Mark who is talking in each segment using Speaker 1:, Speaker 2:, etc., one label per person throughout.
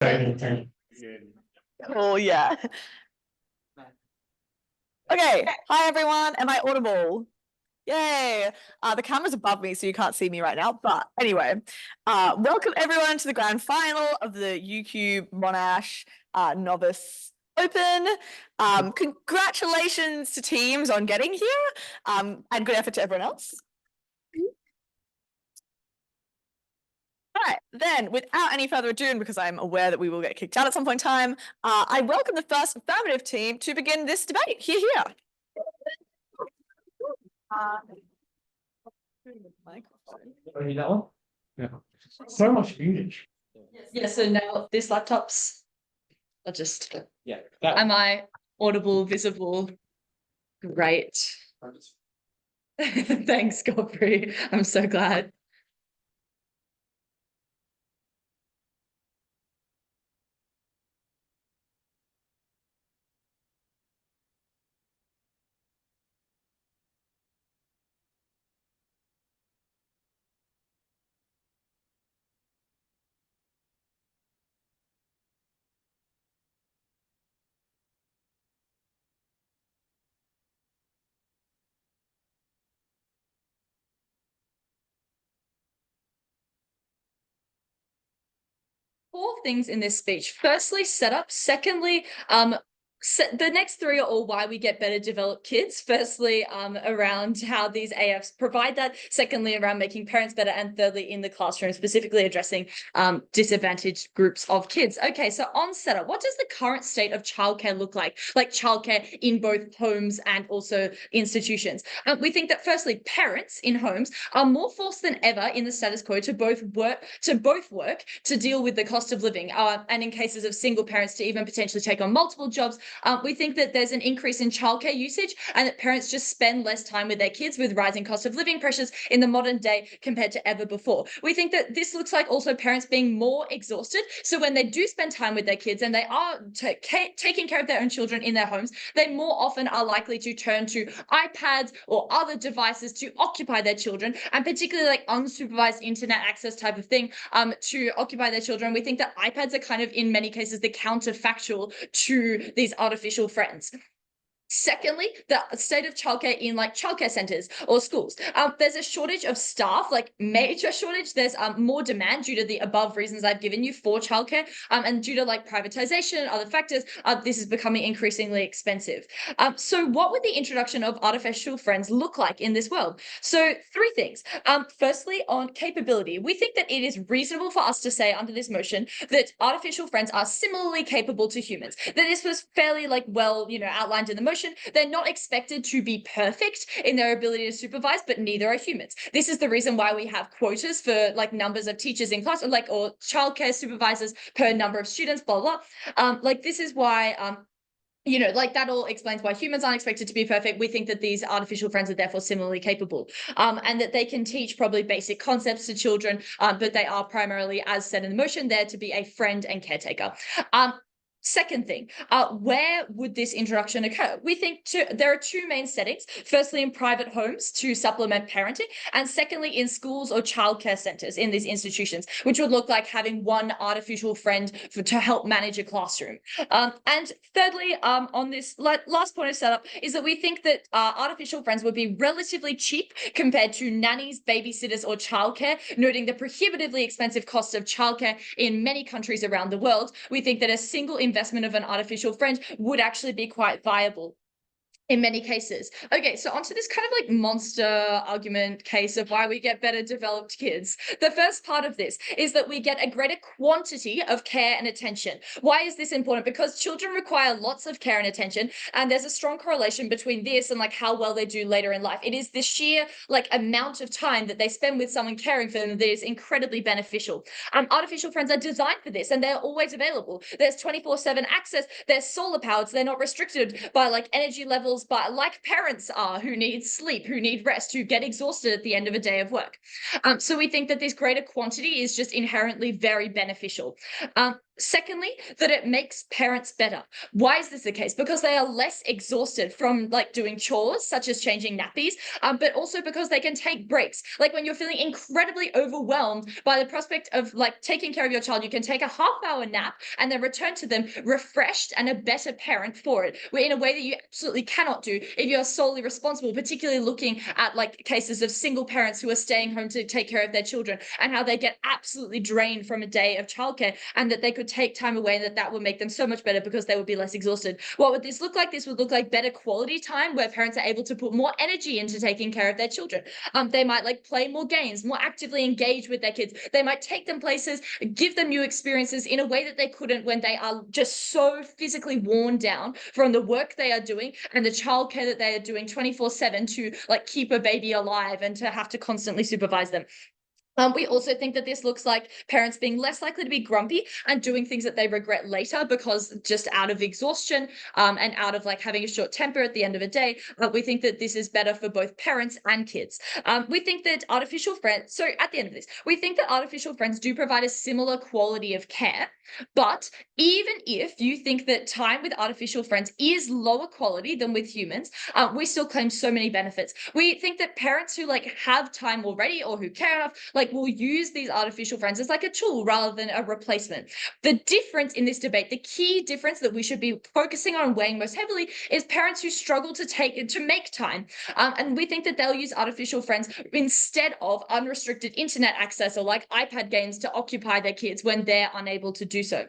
Speaker 1: Cool, yeah. Okay, hi everyone. Am I audible? Yay. The camera's above me, so you can't see me right now. But anyway, welcome everyone to the grand final of the UQ Monash Novice Open. Congratulations to teams on getting here, and good effort to everyone else. All right, then, without any further ado, and because I'm aware that we will get kicked out at some point in time, I welcome the first affirmative team to begin this debate. Here.
Speaker 2: You that one? Yeah. So much English.
Speaker 3: Yeah, so now this laptop's I'll just
Speaker 2: Yeah.
Speaker 3: am I audible, visible? Great. Thanks, Godfrey. I'm so glad. Four things in this speech. Firstly, setup. Secondly, the next three are all why we get better developed kids. Firstly, around how these AFs provide that. Secondly, around making parents better. And thirdly, in the classroom, specifically addressing disadvantaged groups of kids. Okay, so on setup, what does the current state of childcare look like? Like childcare in both homes and also institutions. We think that firstly, parents in homes are more forced than ever in the status quo to both work to deal with the cost of living, and in cases of single parents to even potentially take on multiple jobs. We think that there's an increase in childcare usage and that parents just spend less time with their kids with rising cost of living pressures in the modern day compared to ever before. We think that this looks like also parents being more exhausted. So when they do spend time with their kids and they are taking care of their own children in their homes, they more often are likely to turn to iPads or other devices to occupy their children, and particularly like unsupervised internet access type of thing to occupy their children. We think that iPads are kind of in many cases the counterfactual to these artificial friends. Secondly, the state of childcare in like childcare centers or schools. There's a shortage of staff, like major shortage. There's more demand due to the above reasons I've given you for childcare, and due to like privatization and other factors, this is becoming increasingly expensive. So what would the introduction of artificial friends look like in this world? So three things. Firstly, on capability, we think that it is reasonable for us to say under this motion that artificial friends are similarly capable to humans. That this was fairly like well, outlined in the motion. They're not expected to be perfect in their ability to supervise, but neither are humans. This is the reason why we have quotas for like numbers of teachers in class, or childcare supervisors per number of students, blah, blah. This is why that all explains why humans aren't expected to be perfect. We think that these artificial friends are therefore similarly capable, and that they can teach probably basic concepts to children, but they are primarily, as said in the motion, there to be a friend and caretaker. Second thing, where would this introduction occur? We think there are two main settings. Firstly, in private homes to supplement parenting, and secondly, in schools or childcare centers in these institutions, which would look like having one artificial friend to help manage a classroom. And thirdly, on this last point of setup, is that we think that artificial friends would be relatively cheap compared to nannies, babysitters, or childcare, noting the prohibitively expensive costs of childcare in many countries around the world. We think that a single investment of an artificial friend would actually be quite viable in many cases. Okay, so onto this kind of like monster argument case of why we get better developed kids. The first part of this is that we get a greater quantity of care and attention. Why is this important? Because children require lots of care and attention, and there's a strong correlation between this and like how well they do later in life. It is the sheer like amount of time that they spend with someone caring for them that is incredibly beneficial. Artificial friends are designed for this, and they're always available. There's 24/7 access. They're solar powered, so they're not restricted by like energy levels, but like parents are, who need sleep, who need rest, who get exhausted at the end of a day of work. So we think that this greater quantity is just inherently very beneficial. Secondly, that it makes parents better. Why is this the case? Because they are less exhausted from like doing chores, such as changing nappies, but also because they can take breaks. Like when you're feeling incredibly overwhelmed by the prospect of like taking care of your child, you can take a half-hour nap and then return to them refreshed and a better parent for it. We're in a way that you absolutely cannot do if you're solely responsible, particularly looking at like cases of single parents who are staying home to take care of their children and how they get absolutely drained from a day of childcare, and that they could take time away and that would make them so much better because they would be less exhausted. What would this look like? This would look like better quality time where parents are able to put more energy into taking care of their children. They might like play more games, more actively engage with their kids. They might take them places, give them new experiences in a way that they couldn't when they are just so physically worn down from the work they are doing and the childcare that they are doing 24/7 to like keep a baby alive and to have to constantly supervise them. We also think that this looks like parents being less likely to be grumpy and doing things that they regret later because just out of exhaustion and out of like having a short temper at the end of a day. We think that this is better for both parents and kids. We think that artificial friends, so at the end of this, we think that artificial friends do provide a similar quality of care, but even if you think that time with artificial friends is lower quality than with humans, we still claim so many benefits. We think that parents who like have time already or who care enough, like will use these artificial friends as like a tool rather than a replacement. The difference in this debate, the key difference that we should be focusing on weighing most heavily is parents who struggle to make time. And we think that they'll use artificial friends instead of unrestricted internet access or like iPad games to occupy their kids when they're unable to do so.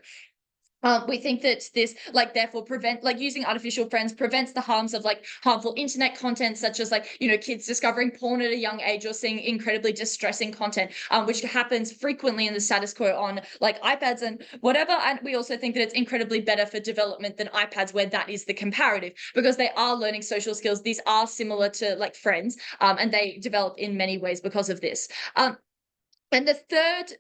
Speaker 3: We think that this therefore using artificial friends prevents the harms of like harmful internet content, such as like, kids discovering porn at a young age or seeing incredibly distressing content, which happens frequently in the status quo on like iPads and whatever. And we also think that it's incredibly better for development than iPads, where that is the comparative, because they are learning social skills. These are similar to like friends, and they develop in many ways because of this. And the third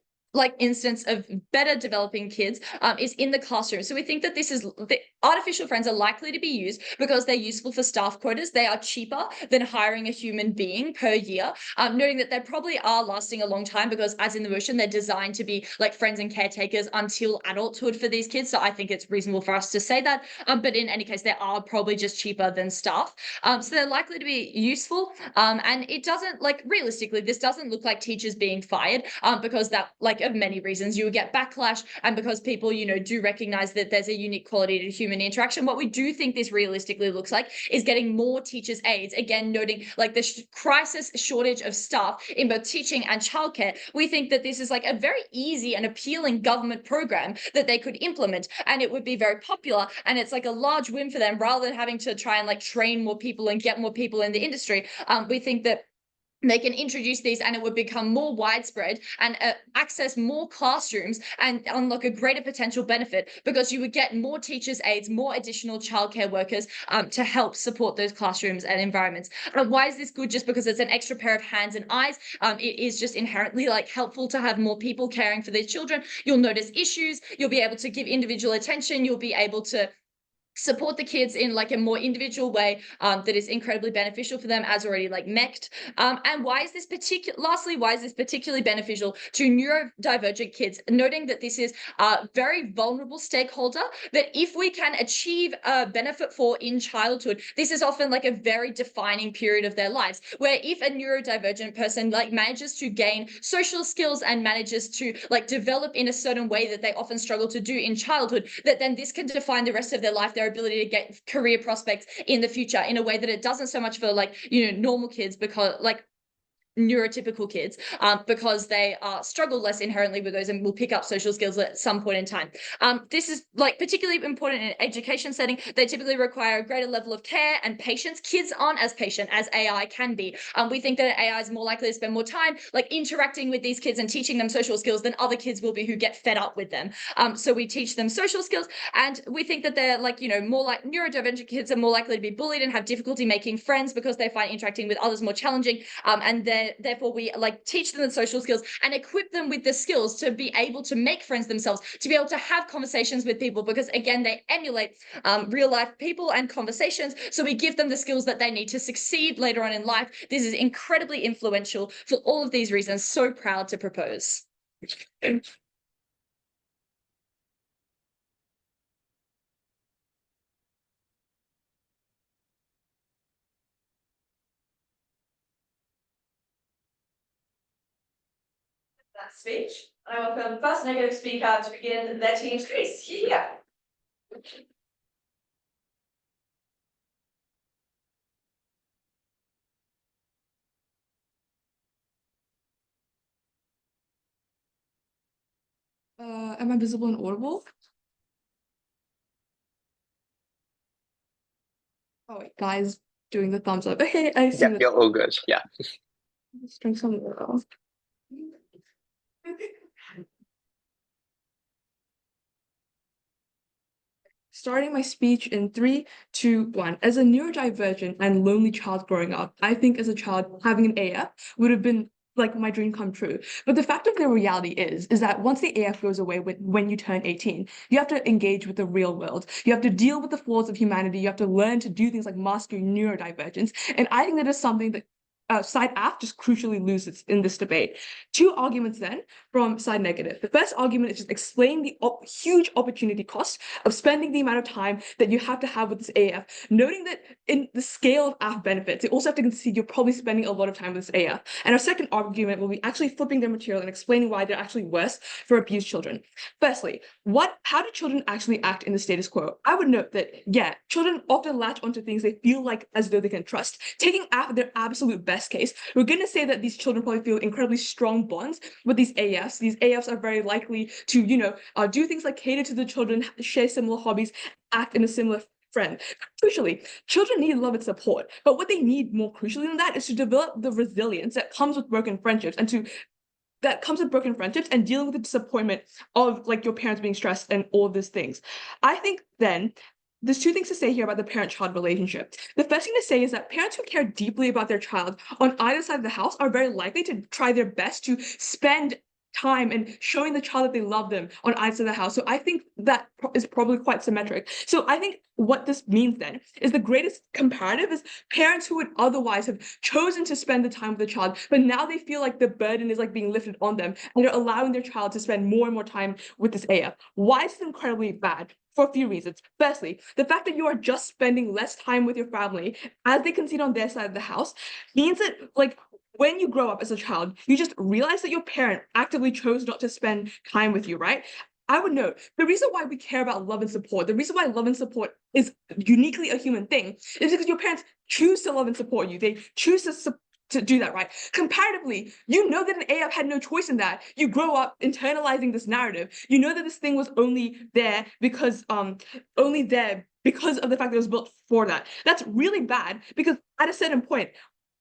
Speaker 3: instance of better developing kids is in the classroom. So we think that the artificial friends are likely to be used because they're useful for staff quotas. They are cheaper than hiring a human being per year, noting that they probably are lasting a long time because, as in the motion, they're designed to be like friends and caretakers until adulthood for these kids. So I think it's reasonable for us to say that. But in any case, they are probably just cheaper than staff. So they're likely to be useful. And it doesn't realistically, this doesn't look like teachers being fired because that of many reasons you would get backlash, and because people do recognize that there's a unique quality to human interaction. What we do think this realistically looks like is getting more teachers' aides, again noting the crisis shortage of staff in both teaching and childcare. We think that this is a very easy and appealing government program that they could implement, and it would be very popular, and it's a large win for them rather than having to try and train more people and get more people in the industry. We think that they can introduce these and it would become more widespread and access more classrooms and unlock a greater potential benefit, because you would get more teachers' aides, more additional childcare workers to help support those classrooms and environments. Why is this good? Just because it's an extra pair of hands and eyes. It is just inherently helpful to have more people caring for their children. You'll notice issues. You'll be able to give individual attention. You'll be able to support the kids in a more individual way that is incredibly beneficial for them, as already mech'd. And why is this particularly beneficial to neurodivergent kids? Noting that this is a very vulnerable stakeholder that if we can achieve a benefit for in childhood, this is often a very defining period of their lives, where if a neurodivergent person manages to gain social skills and manages to develop in a certain way that they often struggle to do in childhood, that then this can define the rest of their life, their ability to get career prospects in the future, in a way that it doesn't so much for normal kids, because neurotypical kids, because they struggle less inherently with those and will pick up social skills at some point in time. This is particularly important in an education setting. They typically require a greater level of care and patience. Kids aren't as patient as AI can be. We think that AI is more likely to spend more time interacting with these kids and teaching them social skills than other kids will be who get fed up with them. So we teach them social skills, and we think that they're more neurodivergent kids are more likely to be bullied and have difficulty making friends because they find interacting with others more challenging, and therefore we teach them the social skills and equip them with the skills to be able to make friends themselves, to be able to have conversations with people, because again they emulate real life people and conversations. So we give them the skills that they need to succeed later on in life. This is incredibly influential for all of these reasons. So proud to propose. speech. I welcome the first negative speaker to begin their team's quiz. Here.
Speaker 4: Am I visible and audible? Oh wait, guys, doing the thumbs up. Okay, I see.
Speaker 5: Yeah, you're all good. Yeah.
Speaker 4: Let's drink some water. Starting my speech in 3, 2, 1. As a neurodivergent and lonely child growing up, I think as a child having an AF would have been like my dream come true. But the fact of the reality is that once the AF goes away when you turn 18, you have to engage with the real world. You have to deal with the flaws of humanity. You have to learn to do things like master neurodivergence. And I think that is something that side AF just crucially loses in this debate. 2 arguments then from side negative. The first argument is just explaining the huge opportunity cost of spending the amount of time that you have to have with this AF, noting that in the scale of AF benefits, you also have to concede you're probably spending a lot of time with this AF. And our second argument will be actually flipping their material and explaining why they're actually worse for abused children. Firstly, how do children actually act in the status quo? I would note that, yeah, children often latch onto things they feel like as though they can trust. Taking AF their absolute best case, we're going to say that these children probably feel incredibly strong bonds with these AFs. These AFs are very likely to, do things like cater to the children, share similar hobbies, act in a similar friend. Crucially, children need love and support, but what they need more crucially than that is to develop the resilience that comes with broken friendships and dealing with the disappointment of like your parents being stressed and all of these things. I think then there's 2 things to say here about the parent-child relationship. The first thing to say is that parents who care deeply about their child on either side of the house are very likely to try their best to spend time and showing the child that they love them on either side of the house. So I think that is probably quite symmetric. So I think what this means then is the greatest comparative is parents who would otherwise have chosen to spend the time with the child, but now they feel like the burden is like being lifted on them and they're allowing their child to spend more and more time with this AF. Why is this incredibly bad? For a few reasons. Firstly, the fact that you are just spending less time with your family as they concede on their side of the house means that like when you grow up as a child, you just realize that your parent actively chose not to spend time with you, right? I would note the reason why we care about love and support, the reason why love and support is uniquely a human thing is because your parents choose to love and support you. They choose to do that, right? Comparatively, you know that an AF had no choice in that. You grow up internalizing this narrative. You know that this thing was only there because of the fact that it was built for that. That's really bad because at a certain point,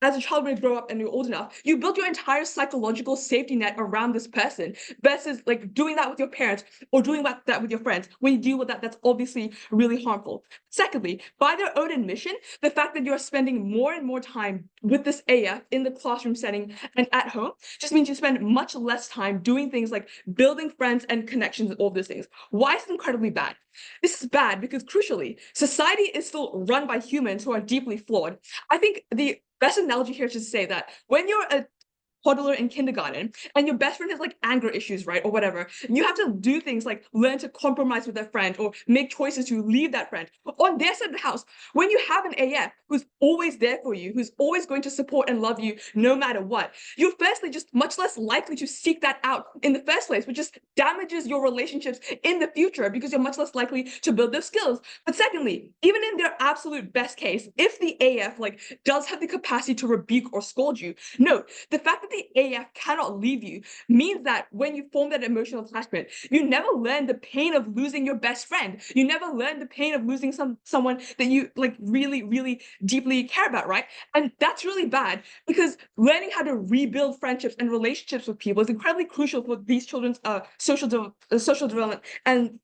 Speaker 4: as a child, when you grow up and you're old enough, you build your entire psychological safety net around this person versus like doing that with your parents or doing that with your friends. When you deal with that, that's obviously really harmful. Secondly, by their own admission, the fact that you're spending more and more time with this AF in the classroom setting and at home just means you spend much less time doing things like building friends and connections and all those things. Why is it incredibly bad? This is bad because crucially, society is still run by humans who are deeply flawed. I think the best analogy here is to say that when you're a toddler in kindergarten and your best friend has like anger issues, right, or whatever, you have to do things like learn to compromise with that friend or make choices to leave that friend. On their side of the house, when you have an AF who's always there for you, who's always going to support and love you no matter what, you're firstly just much less likely to seek that out in the first place, which just damages your relationships in the future because you're much less likely to build those skills. But secondly, even in their absolute best case, if the AF like does have the capacity to rebuke or scold you, note the fact that the AF cannot leave you means that when you form that emotional attachment, you never learn the pain of losing your best friend. You never learn the pain of losing someone that you like really, really deeply care about, right? And that's really bad because learning how to rebuild friendships and relationships with people is incredibly crucial for these children's social development and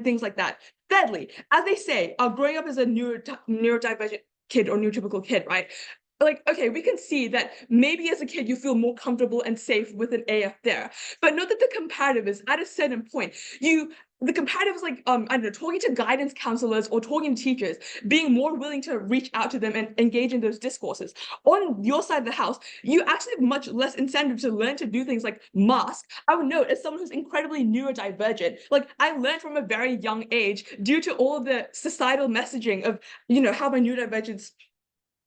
Speaker 4: things like that. Thirdly, as they say, growing up as a neurodivergent kid or neurotypical kid, right? Like, okay, we can see that maybe as a kid you feel more comfortable and safe with an AF there, but note that the comparative is at a certain point. The comparative is like, I don't know, talking to guidance counselors or talking to teachers, being more willing to reach out to them and engage in those discourses. On your side of the house, you actually have much less incentive to learn to do things like mask. I would note, as someone who's incredibly neurodivergent, like I learned from a very young age due to all of the societal messaging of, how my neurodivergence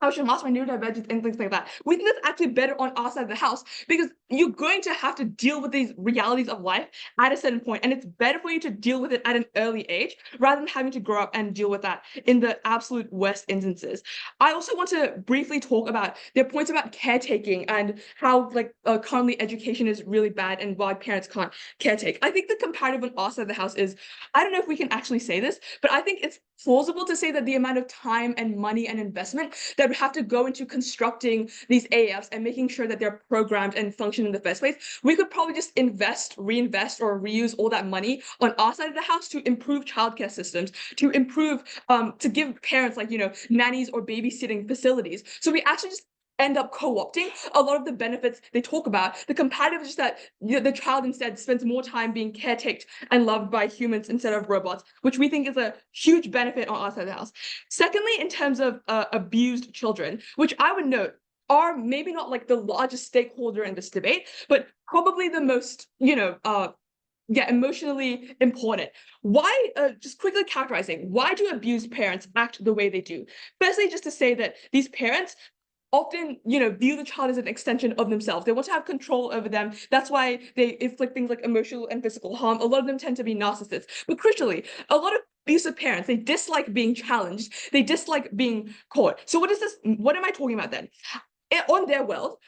Speaker 4: I should mask my neurodivergence and things like that. We think that's actually better on our side of the house because you're going to have to deal with these realities of life at a certain point, and it's better for you to deal with it at an early age rather than having to grow up and deal with that in the absolute worst instances. I also want to briefly talk about their points about caretaking and how currently education is really bad and why parents can't caretake. I think the comparative on our side of the house is, I don't know if we can actually say this, but I think it's plausible to say that the amount of time and money and investment that we have to go into constructing these AFs and making sure that they're programmed and function in the first place, we could probably just invest, reinvest, or reuse all that money on our side of the house to improve childcare systems, to improve, to give parents nannies or babysitting facilities. So we actually just end up co-opting a lot of the benefits they talk about. The comparative is just that the child instead spends more time being caretaked and loved by humans instead of robots, which we think is a huge benefit on our side of the house. Secondly, in terms of abused children, which I would note are maybe not like the largest stakeholder in this debate, but probably the most, emotionally important. Why, just quickly characterizing, why do abused parents act the way they do? Firstly, just to say that these parents often, view the child as an extension of themselves. They want to have control over them. That's why they inflict things like emotional and physical harm. A lot of them tend to be narcissists. But crucially, a lot of abusive parents, they dislike being challenged. They dislike being caught. So what am I talking about then? On their world,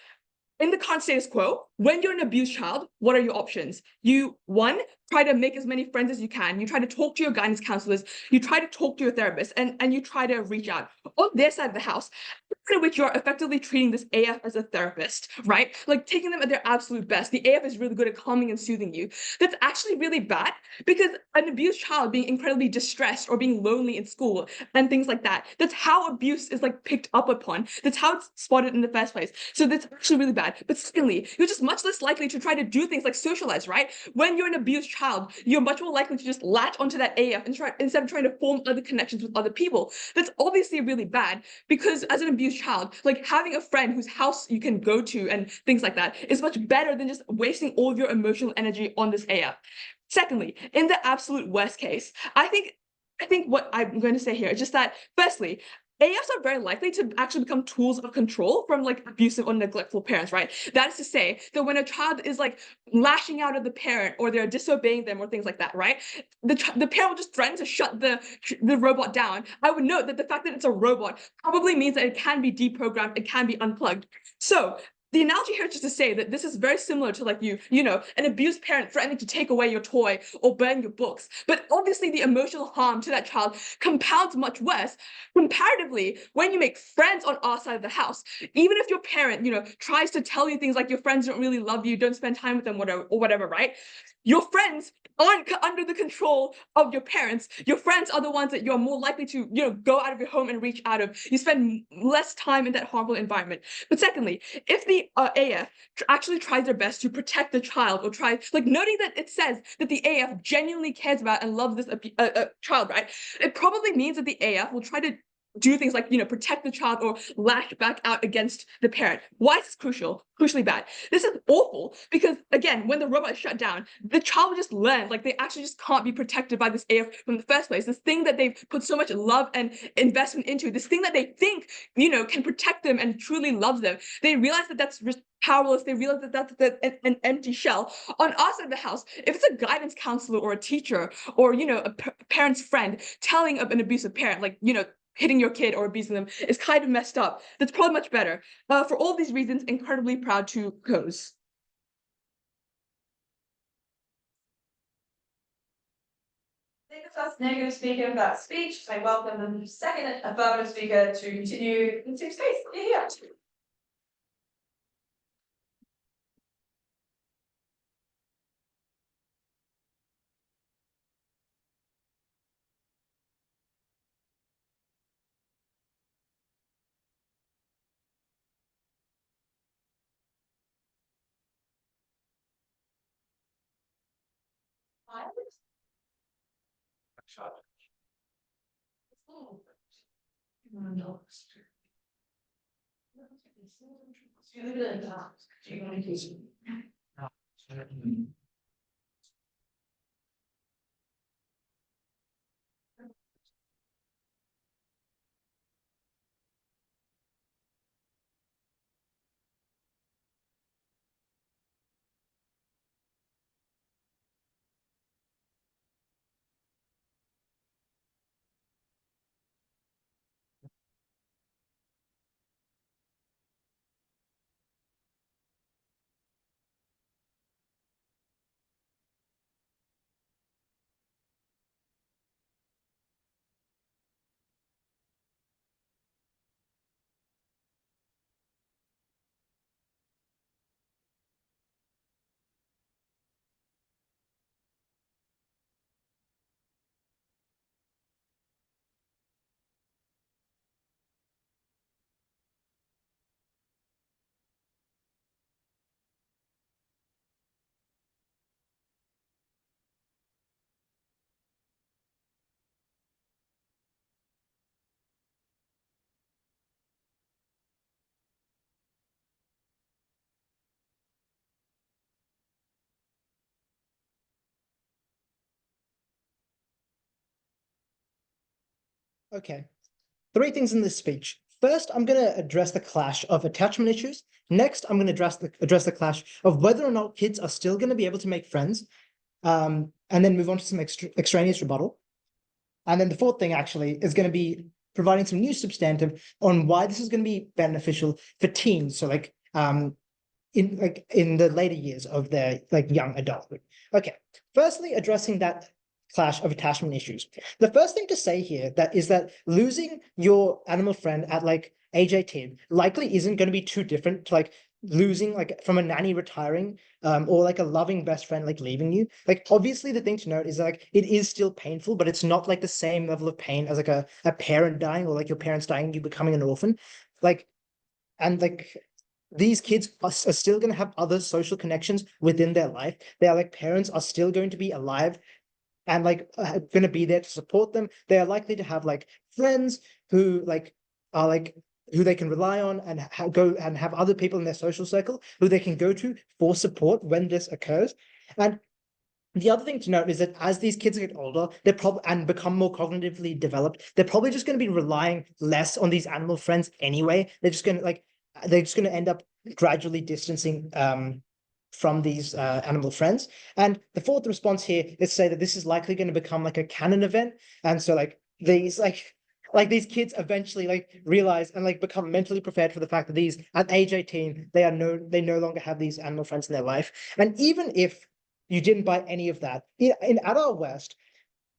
Speaker 4: in the current status quo, when you're an abused child, what are your options? You, one, try to make as many friends as you can. You try to talk to your guidance counselors. You try to talk to your therapist, and you try to reach out. On their side of the house, in which you're effectively treating this AF as a therapist, right? Like taking them at their absolute best. The AF is really good at calming and soothing you. That's actually really bad because an abused child being incredibly distressed or being lonely in school and things like that, that's how abuse is picked up upon. That's how it's spotted in the first place. So that's actually really bad. But secondly, you're just much less likely to try to do things like socialize, right? When you're an abused child, you're much more likely to just latch onto that AF instead of trying to form other connections with other people. That's obviously really bad because as an abused child, having a friend whose house you can go to and things like that is much better than just wasting all of your emotional energy on this AF. Secondly, in the absolute worst case, I think what I'm going to say here is just that, firstly, AFs are very likely to actually become tools of control from abusive or neglectful parents, right? That is to say that when a child is lashing out at the parent or they're disobeying them or things like that, right? The parent will just threaten to shut the robot down. I would note that the fact that it's a robot probably means that it can be deprogrammed, it can be unplugged. So the analogy here is just to say that this is very similar to an abused parent threatening to take away your toy or burn your books. But obviously the emotional harm to that child compounds much worse. Comparatively, when you make friends on our side of the house, even if your parent, tries to tell you things like your friends don't really love you, don't spend time with them, whatever, right? Your friends aren't under the control of your parents. Your friends are the ones that you're more likely to, go out of your home and reach out of. You spend less time in that harmful environment. But secondly, if the AF actually tries their best to protect the child or noting that it says that the AF genuinely cares about and loves this child, right? It probably means that the AF will try to do things like, protect the child or lash back out against the parent. Why is this crucially bad? This is awful because, again, when the robot is shut down, the child will just learn, they actually just can't be protected by this AF from the first place. This thing that they've put so much love and investment into, this thing that they think, can protect them and truly loves them. They realize that that's powerless. They realize that that's an empty shell. On our side of the house, if it's a guidance counselor or a teacher or, a parent's friend telling an abusive parent, hitting your kid or abusing them is kind of messed up. That's probably much better. For all these reasons, incredibly proud to close.
Speaker 5: Thank the first negative speaker for that speech. I welcome the second affirmative speaker to continue in same space. Yeah.
Speaker 6: Okay, 3 things in this speech. First, I'm going to address the clash of attachment issues. Next, I'm going to address the clash of whether or not kids are still going to be able to make friends, and then move on to some extraneous rebuttal. And then the fourth thing actually is going to be providing some new substantive on why this is going to be beneficial for teens. So in the later years of their young adulthood. Okay, firstly, addressing that clash of attachment issues. The first thing to say here is that losing your animal friend at age 18 likely isn't going to be too different to losing from a nanny retiring or a loving best friend leaving you. Obviously the thing to note is it is still painful, but it's not the same level of pain as a parent dying or your parents dying, you becoming an orphan. These kids are still going to have other social connections within their life. Their parents are still going to be alive and going to be there to support them. They are likely to have friends who are who they can rely on and go and have other people in their social circle who they can go to for support when this occurs. And the other thing to note is that as these kids get older, they're probably and become more cognitively developed, they're probably just going to be relying less on these animal friends anyway. They're just going to end up gradually distancing from these animal friends. And the fourth response here is to say that this is likely going to become a canon event. And so these kids eventually realize and become mentally prepared for the fact that these at age 18 they no longer have these animal friends in their life. And even if you didn't buy any of that in adult West,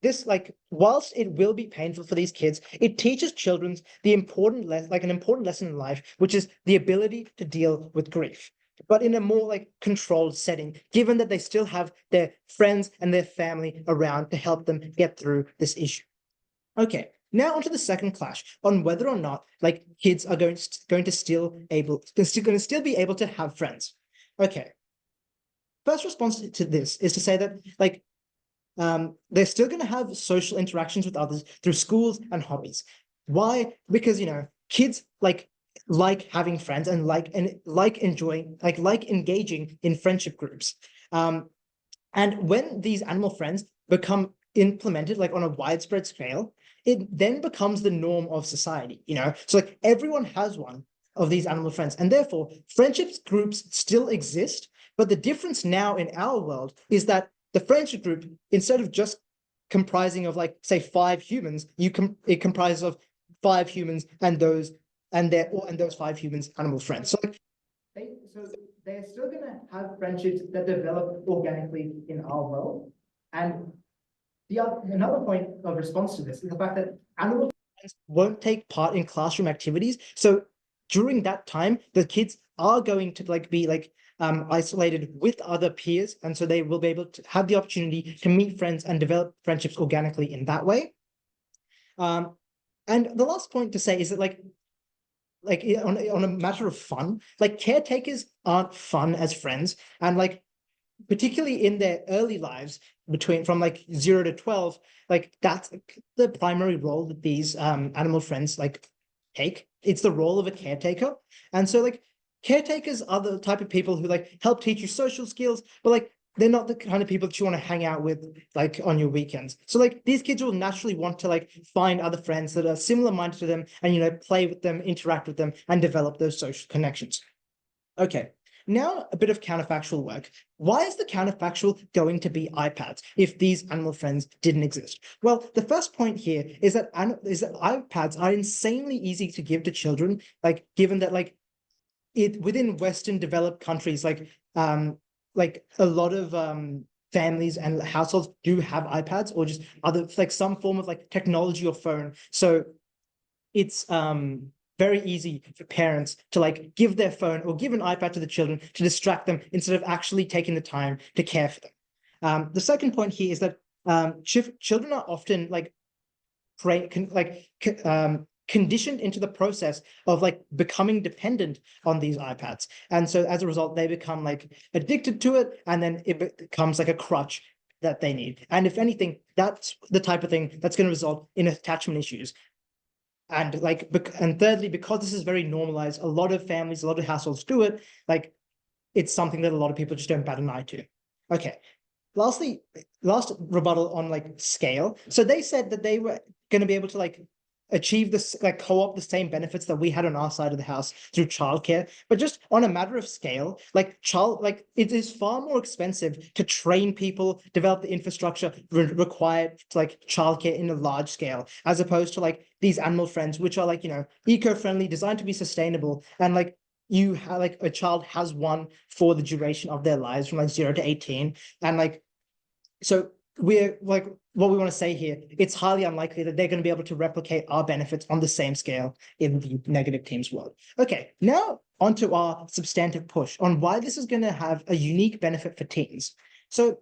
Speaker 6: this whilst it will be painful for these kids, it teaches children the important an important lesson in life, which is the ability to deal with grief, but in a more controlled setting, given that they still have their friends and their family around to help them get through this issue. Okay, now onto the second clash on whether or not kids are going to still be able to have friends. Okay, first response to this is to say that they're still going to have social interactions with others through schools and hobbies. Why? Because kids like having friends and enjoying engaging in friendship groups. And when these animal friends become implemented on a widespread scale, it then becomes the norm of society. So everyone has one of these animal friends, and therefore friendships groups still exist. But the difference now in our world is that the friendship group, instead of just comprising of say 5 humans, it comprises of 5 humans and those 5 humans animal friends. So they're still going to have friendships that develop organically in our world. And another point of response to this is the fact that animal friends won't take part in classroom activities. So during that time, the kids are going to be isolated with other peers, and so they will be able to have the opportunity to meet friends and develop friendships organically in that way. And the last point to say is that on a matter of fun, caretakers aren't fun as friends, and particularly in their early lives from 0 to 12, that's the primary role that these animal friends take. It's the role of a caretaker. And so caretakers are the type of people who help teach you social skills, but they're not the kind of people that you want to hang out with on your weekends. So these kids will naturally want to find other friends that are similar minded to them and play with them, interact with them, and develop those social connections. Okay, now a bit of counterfactual work. Why is the counterfactual going to be iPads if these animal friends didn't exist? Well, the first point here is that iPads are insanely easy to give to children, given that within Western developed countries, a lot of families and households do have iPads or just other some form of technology or phone. So it's very easy for parents to give their phone or give an iPad to the children to distract them instead of actually taking the time to care for them. The second point here is that children are often conditioned into the process of becoming dependent on these iPads. And so as a result, they become addicted to it, and then it becomes a crutch that they need. And if anything, that's the type of thing that's going to result in attachment issues. And and thirdly, because this is very normalized, a lot of families, a lot of households do it, it's something that a lot of people just don't bat an eye to. Okay. Last rebuttal on scale. So they said that they were going to be able to achieve this, like co-opt the same benefits that we had on our side of the house through childcare, but just on a matter of scale, like it is far more expensive to train people, develop the infrastructure required to like childcare in a large scale, as opposed to like these animal friends, which are like, you know, eco-friendly, designed to be sustainable, and like you have like a child has one for the duration of their lives from like 0 to 18, and like so we're like, what we want to say here, it's highly unlikely that they're going to be able to replicate our benefits on the same scale in the negative teams world. Okay, now onto our substantive push on why this is going to have a unique benefit for teens. So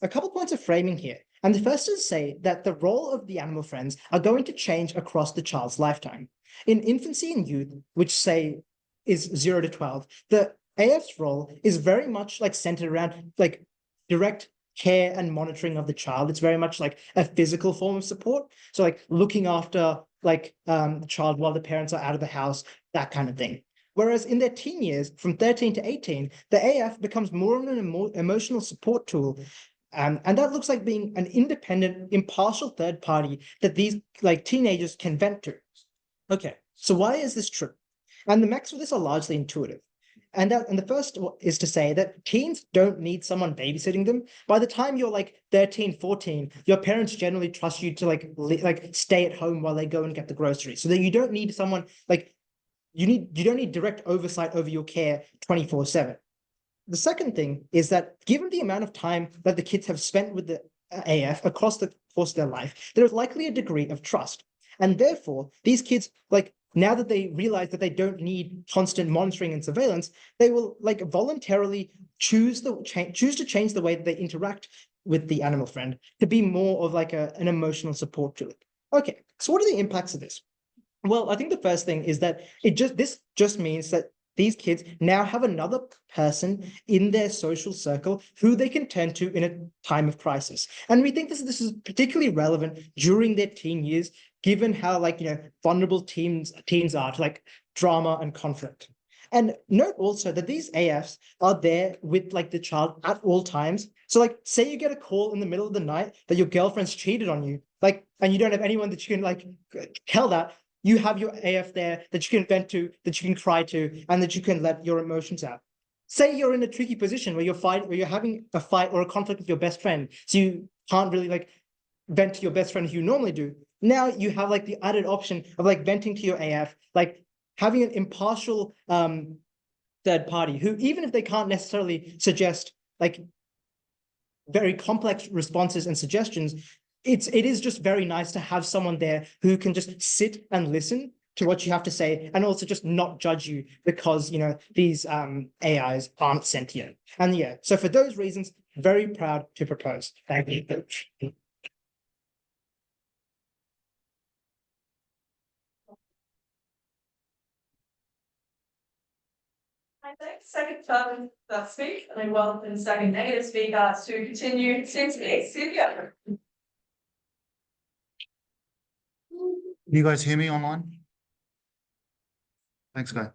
Speaker 6: a couple points of framing here. And the first is to say that the role of the animal friends are going to change across the child's lifetime. In infancy and youth, which say is 0 to 12, the AF's role is very much like centered around like direct care and monitoring of the child. It's very much like a physical form of support. So like looking after like the child while the parents are out of the house, that kind of thing. Whereas in their teen years, from 13 to 18, the AF becomes more of an emotional support tool. And that looks like being an independent, impartial third party that these like teenagers can vent to. Okay, so why is this true? And the metrics for this are largely intuitive. And the first is to say that teens don't need someone babysitting them. By the time you're like 13, 14, your parents generally trust you to like stay at home while they go and get the groceries. So that you don't need someone like you don't need direct oversight over your care 24/7. The second thing is that given the amount of time that the kids have spent with the AF across the course of their life, there is likely a degree of trust. And therefore, these kids, like now that they realize that they don't need constant monitoring and surveillance, they will like voluntarily choose to change the way that they interact with the animal friend to be more of like an emotional support to it. Okay, so what are the impacts of this? Well, I think the first thing is that this just means that these kids now have another person in their social circle who they can turn to in a time of crisis. And we think this is particularly relevant during their teen years, given how like, you know, vulnerable teens are to like drama and conflict. And note also that these AFs are there with like the child at all times. So like, say you get a call in the middle of the night that your girlfriend's cheated on you, like, and you don't have anyone that you can like tell that, you have your AF there that you can vent to, that you can cry to, and that you can let your emotions out. Say you're in a tricky position where you're having a fight or a conflict with your best friend, so you can't really like vent to your best friend as you normally do. Now you have like the added option of like venting to your AF, like having an impartial third party who, even if they can't necessarily suggest like very complex responses and suggestions, it is just very nice to have someone there who can just sit and listen to what you have to say and also just not judge you because, you know, these AIs aren't sentient. And yeah, so for those reasons, very proud to propose. Thank you.
Speaker 5: I think second term that speak, and I welcome the second negative speaker to continue Cinque.
Speaker 7: Can you guys hear me online? Thanks, guys.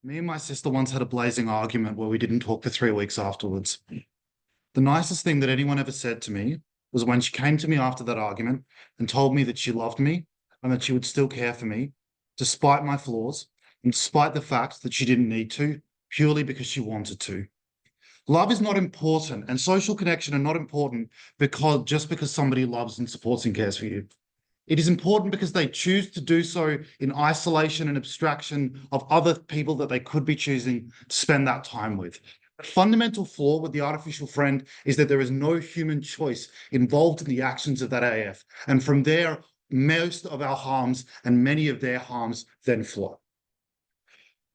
Speaker 7: Me and my sister once had a blazing argument where we didn't talk for 3 weeks afterwards. The nicest thing that anyone ever said to me was when she came to me after that argument and told me that she loved me and that she would still care for me, despite my flaws and despite the fact that she didn't need to, purely because she wanted to. Love is not important, and social connection are not important just because somebody loves and supports and cares for you. It is important because they choose to do so in isolation and abstraction of other people that they could be choosing to spend that time with. The fundamental flaw with the artificial friend is that there is no human choice involved in the actions of that AF. And from there, most of our harms and many of their harms then flow.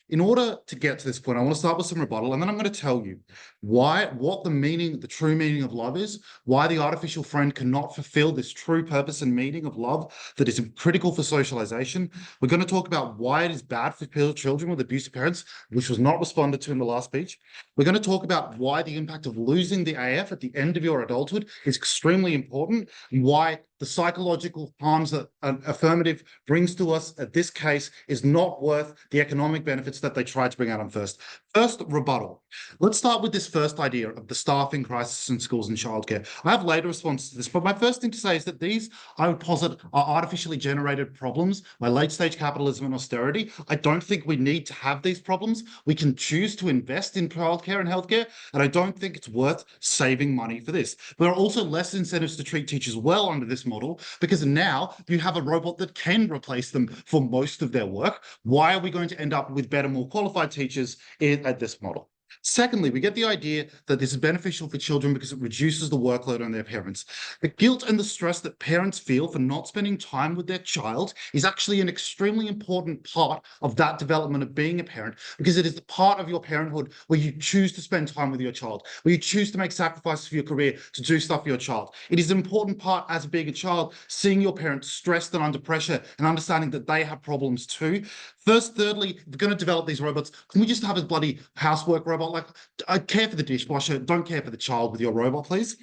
Speaker 7: in order to get to this point, I want to start with some rebuttal, and then I'm going to tell you what the true meaning of love is, why the artificial friend cannot fulfill this true purpose and meaning of love that is critical for socialization. We're going to talk about why it is bad for children with abusive parents, which was not responded to in the last speech. We're going to talk about why the impact of losing the AF at the end of your adulthood is extremely important, and why the psychological harms that an affirmative brings to us at this case is not worth the economic benefits that they tried to bring out on first. First, rebuttal. Let's start with this first idea of the staffing crisis in schools and childcare. I have later responses to this, but my first thing to say is that these, I would posit, are artificially generated problems by late-stage capitalism and austerity. I don't think we need to have these problems. We can choose to invest in childcare and healthcare, and I don't think it's worth saving money for this. There are also less incentives to treat teachers well under this model, because now you have a robot that can replace them for most of their work. Why are we going to end up with better, more qualified teachers at this model? Secondly, we get the idea that this is beneficial for children because it reduces the workload on their parents. The guilt and the stress that parents feel for not spending time with their child is actually an extremely important part of that development of being a parent, because it is the part of your parenthood where you choose to spend time with your child, where you choose to make sacrifices for your career, to do stuff for your child. It is an important part as being a child, seeing your parents stressed and under pressure and understanding that they have problems too. Thirdly, we're going to develop these robots. Can we just have a bloody housework robot? Like, I care for the dishwasher, don't care for the child with your robot, please.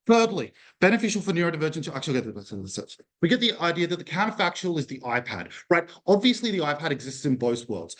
Speaker 7: Thirdly, beneficial for neurodivergent. Actually, I'll get to this. We get the idea that the counterfactual is the iPad, right? Obviously, the iPad exists in both worlds.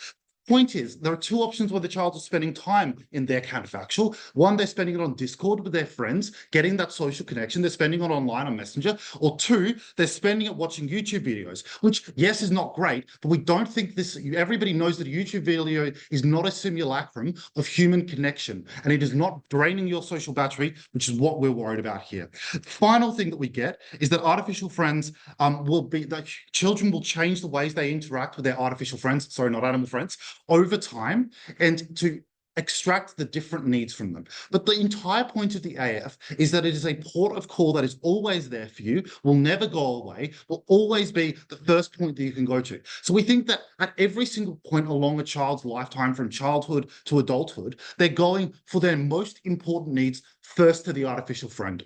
Speaker 7: Point is, there are two options where the child is spending time in their counterfactual. One, they're spending it on Discord with their friends, getting that social connection. They're spending it online on Messenger. Or two, they're spending it watching YouTube videos, which, yes, is not great, but we don't think this, everybody knows that a YouTube video is not a simulacrum of human connection, and it is not draining your social battery, which is what we're worried about here. The final thing that we get is that artificial friends that children will change the ways they interact with their artificial friends, sorry, not animal friends, over time, and to extract the different needs from them. But the entire point of the AF is that it is a port of call that is always there for you, will never go away, will always be the first point that you can go to. So we think that at every single point along a child's lifetime, from childhood to adulthood, they're going for their most important needs first to the artificial friend.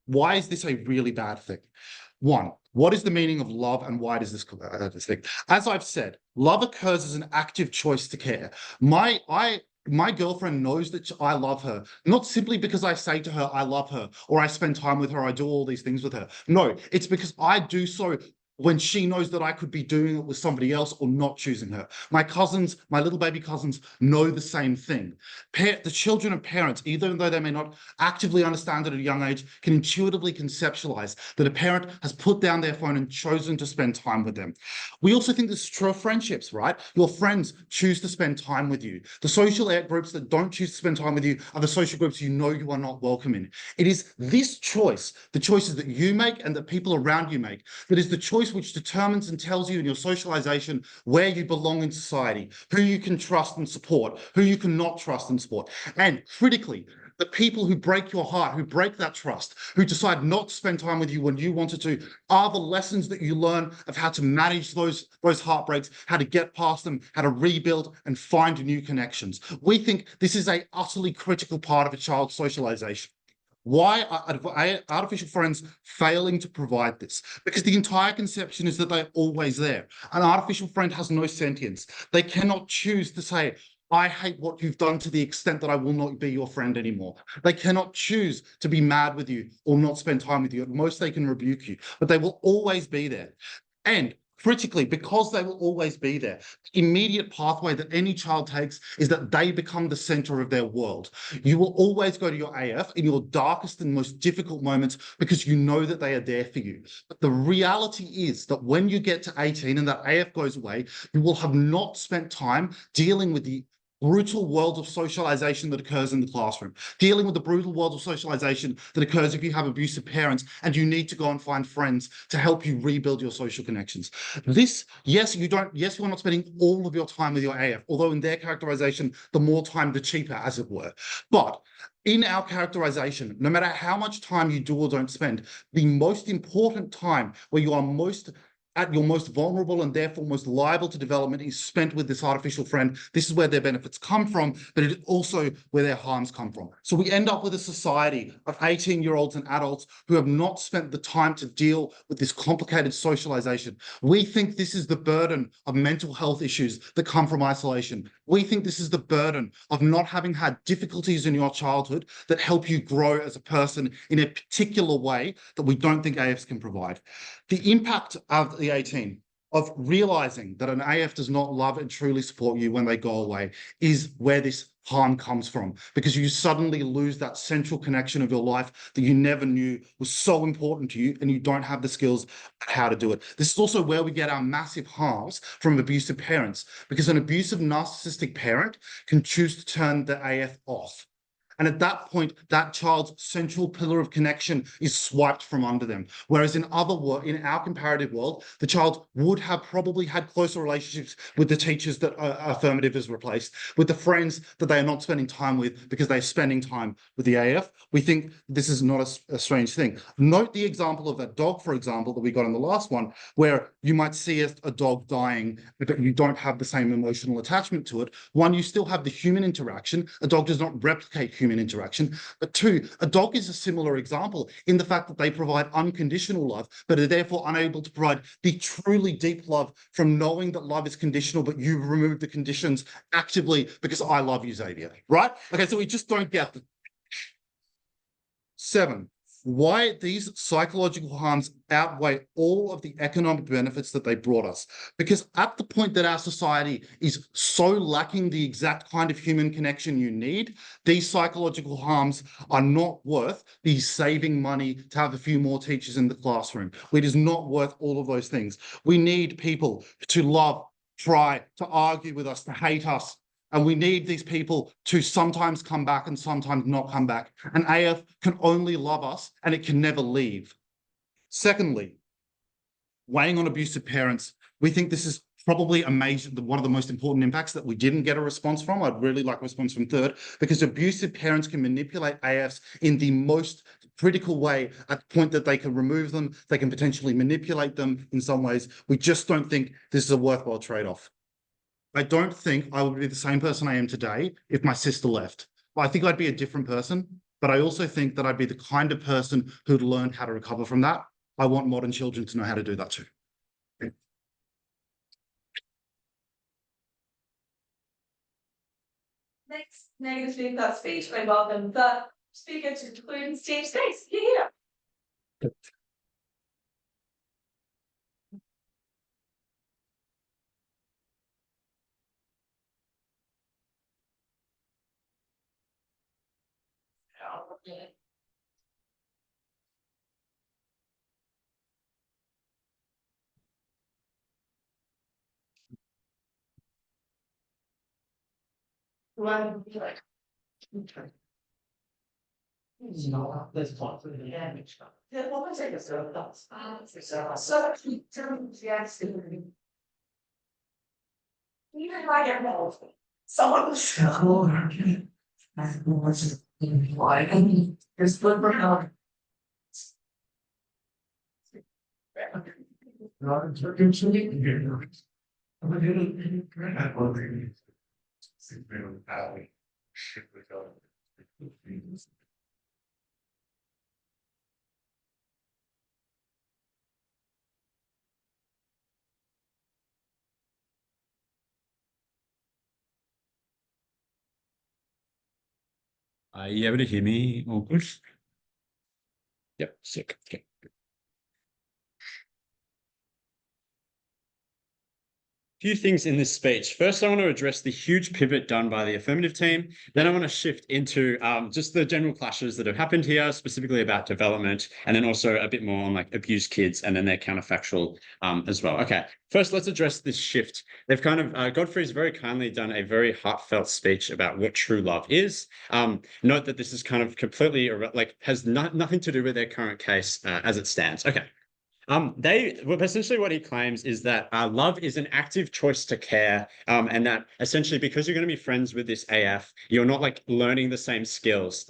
Speaker 7: Why is this a really bad thing? One, what is the meaning of love, and why does this thing? As I've said, love occurs as an active choice to care. My girlfriend knows that I love her, not simply because I say to her, I love her, or I spend time with her, I do all these things with her. No, it's because I do so when she knows that I could be doing it with somebody else or not choosing her. My cousins, my little baby cousins, know the same thing. The children of parents, even though they may not actively understand it at a young age, can intuitively conceptualize that a parent has put down their phone and chosen to spend time with them. We also think this is true of friendships, right? Your friends choose to spend time with you. The social groups that don't choose to spend time with you are the social groups you know you are not welcome in. It is this choice, the choices that you make and that people around you make, that is the choice which determines and tells you in your socialization where you belong in society, who you can trust and support, who you cannot trust and support. And critically, the people who break your heart, who break that trust, who decide not to spend time with you when you wanted to, are the lessons that you learn of how to manage those heartbreaks, how to get past them, how to rebuild and find new connections. We think this is an utterly critical part of a child's socialization. Why are artificial friends failing to provide this? Because the entire conception is that they're always there. An artificial friend has no sentience. They cannot choose to say, I hate what you've done to the extent that I will not be your friend anymore. They cannot choose to be mad with you or not spend time with you. At most, they can rebuke you, but they will always be there. And critically, because they will always be there, the immediate pathway that any child takes is that they become the center of their world. You will always go to your AF in your darkest and most difficult moments because you know that they are there for you. But the reality is that when you get to 18 and that AF goes away, you will have not spent time dealing with the brutal world of socialization that occurs in the classroom, dealing with the brutal world of socialization that occurs if you have abusive parents and you need to go and find friends to help you rebuild your social connections. This, yes, you are not spending all of your time with your AF, although in their characterization, the more time, the cheaper, as it were. But in our characterization, no matter how much time you do or don't spend, the most important time where you are most at your most vulnerable and therefore most liable to development is spent with this artificial friend. This is where their benefits come from, but it is also where their harms come from. So we end up with a society of 18-year-olds and adults who have not spent the time to deal with this complicated socialization. We think this is the burden of mental health issues that come from isolation. We think this is the burden of not having had difficulties in your childhood that help you grow as a person in a particular way that we don't think AFs can provide. The impact of the 18 of realizing that an AF does not love and truly support you when they go away is where this harm comes from, because you suddenly lose that central connection of your life that you never knew was so important to you, and you don't have the skills how to do it. This is also where we get our massive harms from abusive parents, because an abusive narcissistic parent can choose to turn the AF off. And at that point, that child's central pillar of connection is swiped from under them. Whereas in our comparative world, the child would have probably had closer relationships with the teachers that Affirmative has replaced, with the friends that they are not spending time with because they're spending time with the AF. We think this is not a strange thing. Note the example of that dog, for example, that we got in the last one, where you might see a dog dying, but you don't have the same emotional attachment to it. One, you still have the human interaction. A dog does not replicate human interaction. But two, a dog is a similar example in the fact that they provide unconditional love, but are therefore unable to provide the truly deep love from knowing that love is conditional, but you remove the conditions actively because I love you, Xavier, right? Okay, so we just don't get the 7. Why these psychological harms outweigh all of the economic benefits that they brought us. Because at the point that our society is so lacking the exact kind of human connection you need, these psychological harms are not worth the saving money to have a few more teachers in the classroom. It is not worth all of those things. We need people to love, try, to argue with us, to hate us. And we need these people to sometimes come back and sometimes not come back. An AF can only love us and it can never leave. Secondly, weighing on abusive parents, we think this is probably one of the most important impacts that we didn't get a response from. I'd really like a response from third, because abusive parents can manipulate AFs in the most critical way at the point that they can remove them. They can potentially manipulate them in some ways. We just don't think this is a worthwhile trade-off. I don't think I would be the same person I am today if my sister left. I think I'd be a different person, but I also think that I'd be the kind of person who'd learned how to recover from that. I want modern children to know how to do that too.
Speaker 5: Next negative feedback speech, I welcome the speaker to conclude stage space. Yeah.
Speaker 2: There's lots of damage.
Speaker 5: Yeah, what was it? Even if I get involved, someone was
Speaker 8: Are you able to hear me? All good? Yep, sick. Okay. Few things in this speech. First, I want to address the huge pivot done by the Affirmative team. Then I want to shift into just the general clashes that have happened here, specifically about development, and then also a bit more on like abused kids and then their counterfactual as well. Okay, first let's address this shift. They've kind of, Godfrey's very kindly done a very heartfelt speech about what true love is. Note that this is kind of completely, has nothing to do with their current case as it stands. Okay. Essentially what he claims is that love is an active choice to care, and that essentially because you're going to be friends with this AF, you're not like learning the same skills.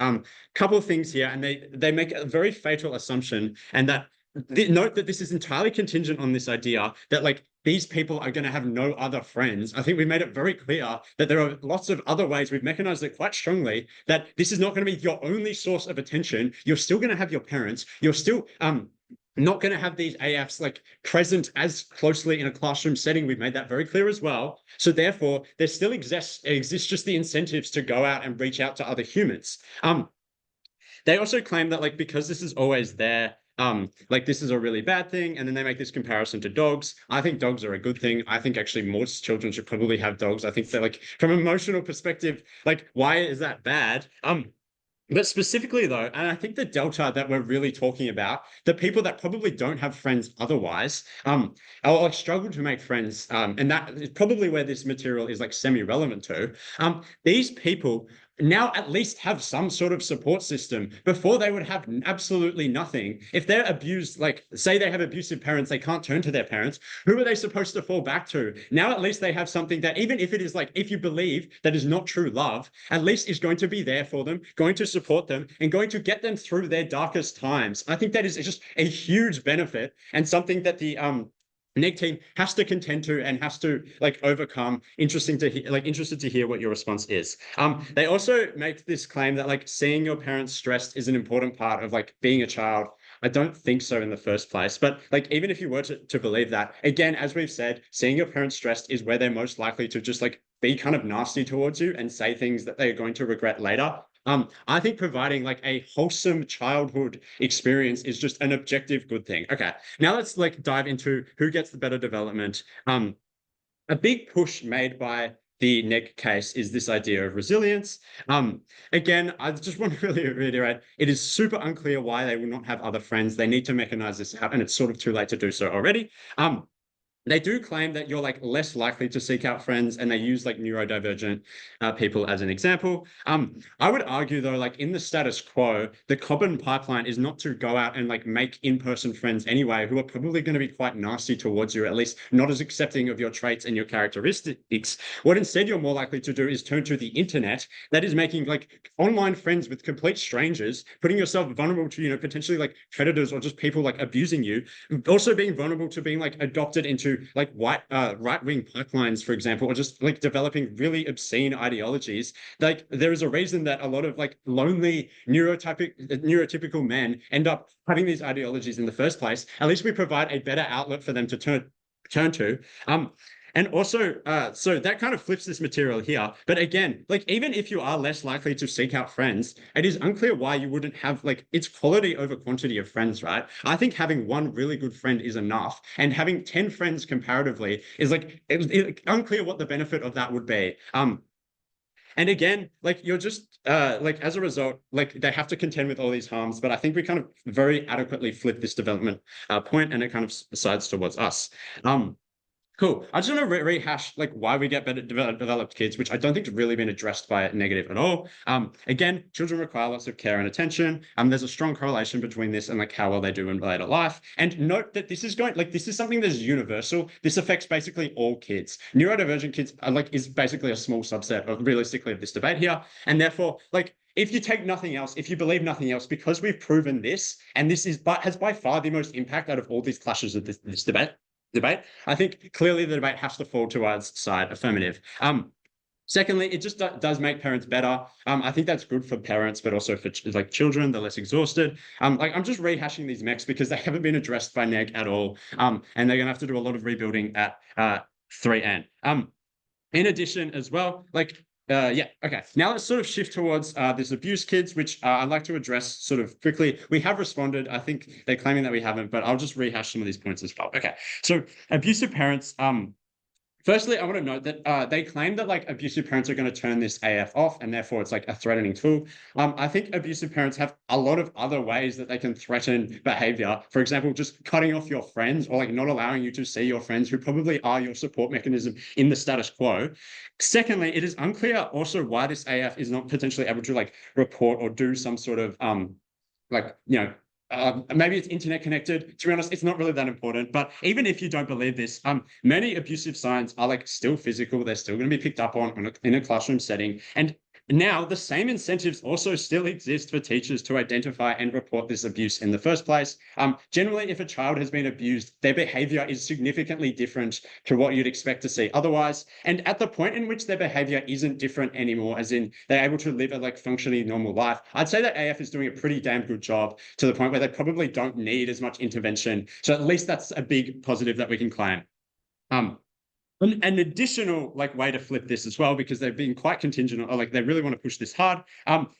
Speaker 8: Couple of things here, and they make a very fatal assumption, and that note that this is entirely contingent on this idea that like these people are going to have no other friends. I think we made it very clear that there are lots of other ways. We've mechanized it quite strongly that this is not going to be your only source of attention. You're still going to have your parents. You're still not going to have these AFs like present as closely in a classroom setting. We've made that very clear as well. So therefore, there still exists just the incentives to go out and reach out to other humans. They also claim that like because this is always there, like this is a really bad thing, and then they make this comparison to dogs. I think dogs are a good thing. I think actually most children should probably have dogs. I think that like from an emotional perspective, like why is that bad? But specifically though, and I think the delta that we're really talking about, the people that probably don't have friends otherwise, or struggle to make friends, and that is probably where this material is like semi-relevant to. These people now at least have some sort of support system. Before they would have absolutely nothing. If they're abused, like say they have abusive parents, they can't turn to their parents. Who are they supposed to fall back to? Now at least they have something that even if it is like, if you believe that is not true love, at least is going to be there for them, going to support them, and going to get them through their darkest times. I think that is just a huge benefit and something that the NEG team has to contend to and has to like overcome. Interested to hear what your response is. They also make this claim that like seeing your parents stressed is an important part of like being a child. I don't think so in the first place, but like even if you were to believe that, again, as we've said, seeing your parents stressed is where they're most likely to just like be kind of nasty towards you and say things that they're going to regret later. I think providing like a wholesome childhood experience is just an objective good thing. Okay, now let's like dive into who gets the better development. A big push made by the NEG case is this idea of resilience. Again, I just want to really reiterate, it is super unclear why they will not have other friends. They need to mechanize this out, and it's sort of too late to do so already. They do claim that you're like less likely to seek out friends, and they use like neurodivergent people as an example. I would argue though, like in the status quo, the common pipeline is not to go out and like make in-person friends anyway, who are probably going to be quite nasty towards you, at least not as accepting of your traits and your characteristics. What instead you're more likely to do is turn to the internet, that is making like online friends with complete strangers, putting yourself vulnerable to, you know, potentially like predators or just people like abusing you, also being vulnerable to being like adopted into like right-wing pipelines, for example, or just like developing really obscene ideologies. Like there is a reason that a lot of like lonely neurotypical men end up having these ideologies in the first place. At least we provide a better outlet for them to turn to. And also, so that kind of flips this material here. But again, like even if you are less likely to seek out friends, it is unclear why you wouldn't have like it's quality over quantity of friends, right? I think having one really good friend is enough, and having 10 friends comparatively is like it's unclear what the benefit of that would be. And again, like you're just like as a result, like they have to contend with all these harms. But I think we kind of very adequately flip this development point, and it kind of sides towards us. Cool. I just want to rehash like why we get better developed kids, which I don't think has really been addressed by negative at all. Again, children require lots of care and attention. There's a strong correlation between this and like how well they do in later life. And note that this is something that's universal. This affects basically all kids. Neurodivergent kids are like is basically a small subset of realistically of this debate here. And therefore, like if you take nothing else, if you believe nothing else, because we've proven this, and this is has by far the most impact out of all these clashes of this debate, I think clearly the debate has to fall towards side affirmative. Secondly, it just does make parents better. I think that's good for parents, but also for like children, they're less exhausted. Like I'm just rehashing these mechs because they haven't been addressed by NEG at all. And they're gonna have to do a lot of rebuilding at 3N. In addition as well, like yeah, okay. Now let's sort of shift towards this abuse kids, which I'd like to address sort of quickly. We have responded. I think they're claiming that we haven't, but I'll just rehash some of these points as well. Okay, so abusive parents, firstly, I want to note that they claim that like abusive parents are going to turn this AF off, and therefore it's like a threatening tool. I think abusive parents have a lot of other ways that they can threaten behavior. For example, just cutting off your friends, or like not allowing you to see your friends who probably are your support mechanism in the status quo. Secondly, it is unclear also why this AF is not potentially able to like report or do some sort of like, you know, maybe it's internet connected. To be honest, it's not really that important. But even if you don't believe this, many abusive signs are like still physical. They're still going to be picked up on in a classroom setting. And Now, the same incentives also still exist for teachers to identify and report this abuse in the first place. Generally, if a child has been abused, their behavior is significantly different to what you'd expect to see otherwise. And at the point in which their behavior isn't different anymore, as in they're able to live a like functionally normal life, I'd say that AF is doing a pretty damn good job to the point where they probably don't need as much intervention. So at least that's a big positive that we can claim. An additional like way to flip this as well, because they've been quite contingent or like they really want to push this hard,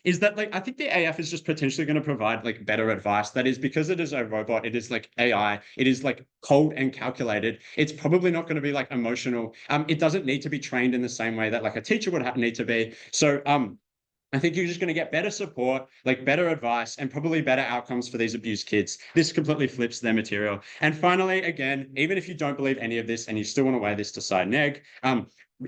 Speaker 8: is that like I think the AF is just potentially going to provide like better advice. That is because it is a robot, it is like AI, it is like cold and calculated. It's probably not going to be like emotional. It doesn't need to be trained in the same way that like a teacher would need to be. So I think you're just going to get better support, like better advice, and probably better outcomes for these abused kids. This completely flips their material. And finally, again, even if you don't believe any of this and you still want to weigh this to side neg,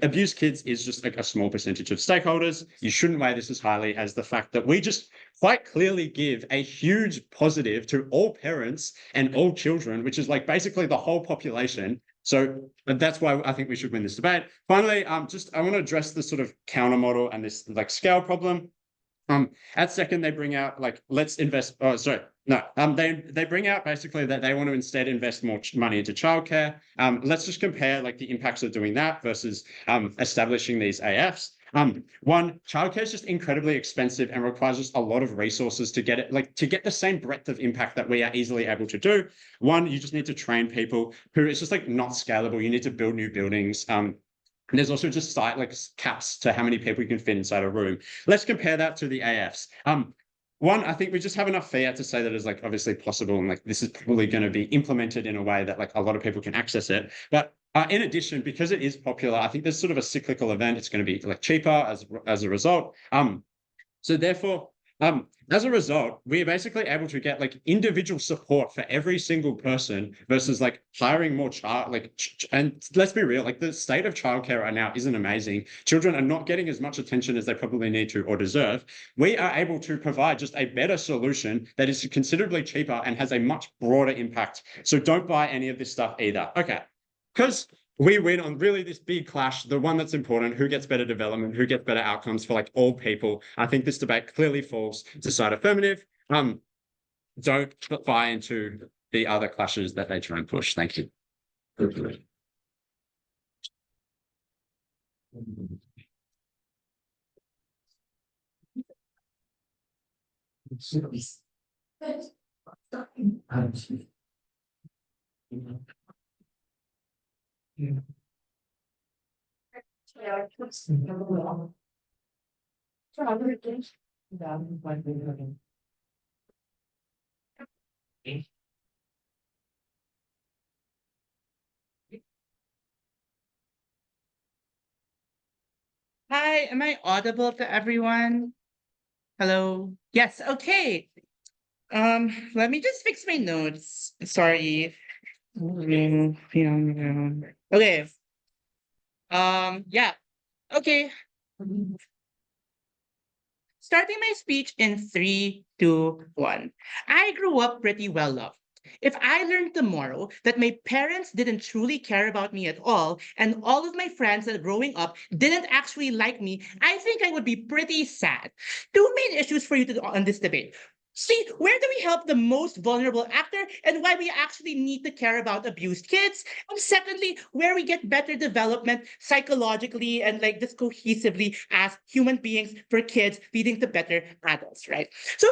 Speaker 8: abused kids is just like a small percentage of stakeholders. You shouldn't weigh this as highly as the fact that we just quite clearly give a huge positive to all parents and all children, which is like basically the whole population. So that's why I think we should win this debate. Finally, I want to address the sort of counter model and this like scale problem. At second, they bring out like, let's invest. Oh, sorry. No, they bring out basically that they want to instead invest more money into childcare. Let's just compare like the impacts of doing that versus establishing these AFs. One, childcare is just incredibly expensive and requires just a lot of resources to get it, like to get the same breadth of impact that we are easily able to do. One, you just need to train people who it's just like not scalable. You need to build new buildings. And there's also just site like caps to how many people you can fit inside a room. Let's compare that to the AFs. One, I think we just have enough fiat to say that it's like obviously possible and like this is probably going to be implemented in a way that like a lot of people can access it. But in addition, because it is popular, I think there's sort of a cyclical event. It's going to be like cheaper as a result. So therefore, as a result, we're basically able to get like individual support for every single person versus like hiring more and let's be real, like the state of childcare right now isn't amazing. Children are not getting as much attention as they probably need to or deserve. We are able to provide just a better solution that is considerably cheaper and has a much broader impact. So don't buy any of this stuff either. Okay, because we win on really this big clash, the one that's important, who gets better development, who gets better outcomes for like all people. I think this debate clearly falls to side affirmative. Don't buy into the other clashes that they try and push. Thank you.
Speaker 9: Hi, am I audible to everyone? Hello? Yes, okay. Let me just fix my notes. Sorry. Okay. Yeah. Okay. Starting my speech in 3, 2, 1. I grew up pretty well loved. If I learned tomorrow that my parents didn't truly care about me at all, and all of my friends that growing up didn't actually like me, I think I would be pretty sad. Two main issues for you on this debate. See, where do we help the most vulnerable actor and why we actually need to care about abused kids? And secondly, where we get better development psychologically and like just cohesively as human beings for kids, leading to better adults, right? So